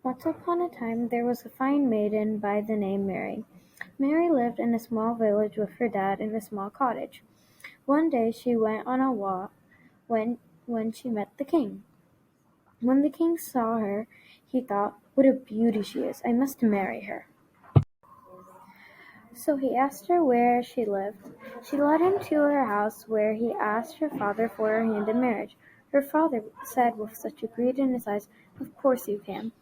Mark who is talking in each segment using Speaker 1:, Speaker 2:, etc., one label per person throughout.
Speaker 1: Once upon a time there was a fine maiden by the name Mary. Mary lived in a small village with her dad in a small cottage. One day she went on a walk when she met the king. When the king saw her, he thought, "What a beauty she is! I must marry her." So he asked her where she lived. She led him to her house, where he asked her father for her hand in marriage. Her father said with such a greed in his eyes, "Of course you can."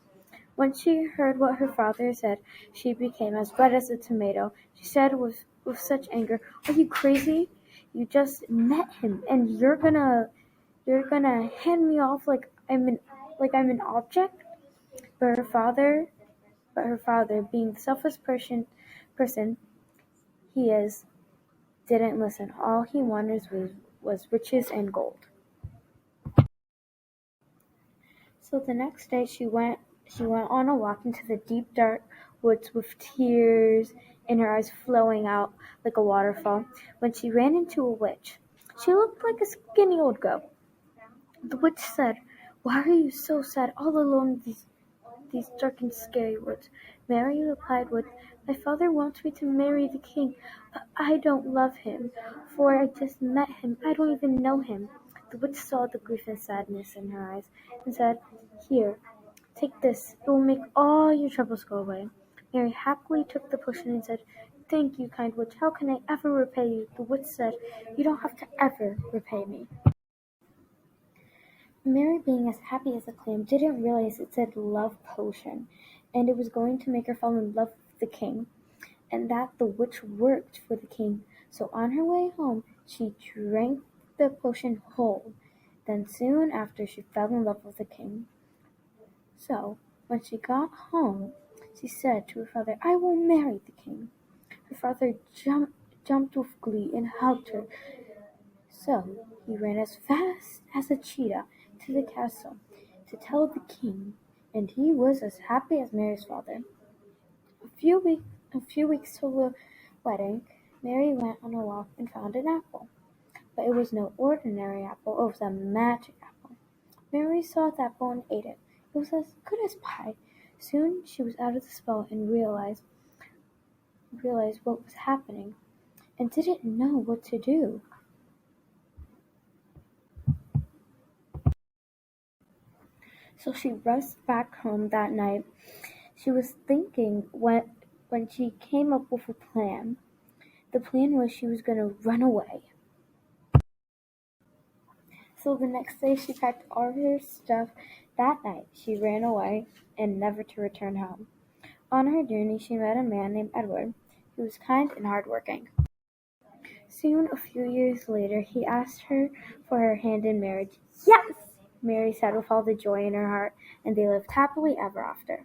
Speaker 1: When she heard what her father said, she became as red as a tomato. She said with such anger, "Are you crazy? You just met him, and you're gonna hand me off like I'm an object?" But her father, being the selfish person he is, didn't listen. All he wanted was riches and gold. So the next day she went on a walk into the deep dark woods with tears in her eyes flowing out like a waterfall, when she ran into a witch. She looked like a skinny old goat. The witch said, "Why are you so sad all alone in these dark and scary woods?" Mary replied with, "My father wants me to marry the king, but I don't love him, for I just met him. I don't even know him." The witch saw the grief and sadness in her eyes and said, "Here, take this. It will make all your troubles go away." Mary happily took the potion and said, "Thank you, kind witch. How can I ever repay you?" The witch said, "You don't have to ever repay me." Mary, being as happy as a clam, didn't realize it said "love potion," and it was going to make her fall in love with the king, and that the witch worked for the king. So on her way home she drank the potion whole. Then soon after she fell in love with the king. So when she got home she said to her father, "I will marry the king." Her father jumped with glee and hugged her. So he ran as fast as a cheetah to the castle to tell the king, and he was as happy as Mary's father. A few weeks till the wedding, Mary went on a walk and found an apple. But it was no ordinary apple, it was a magic apple. Mary saw the apple and ate it. It was as good as pie. Soon she was out of the spell and realized what was happening, and didn't know what to do. So she rushed back home that night. She was thinking when she came up with a plan. The plan was she was going to run away. So the next day she packed all her stuff. That night she ran away and never to return home. On her journey she met a man named Edward, who was kind and hardworking. Soon, a few years later, he asked her for her hand in marriage. "Yes!" Mary said with all the joy in her heart, and they lived happily ever after.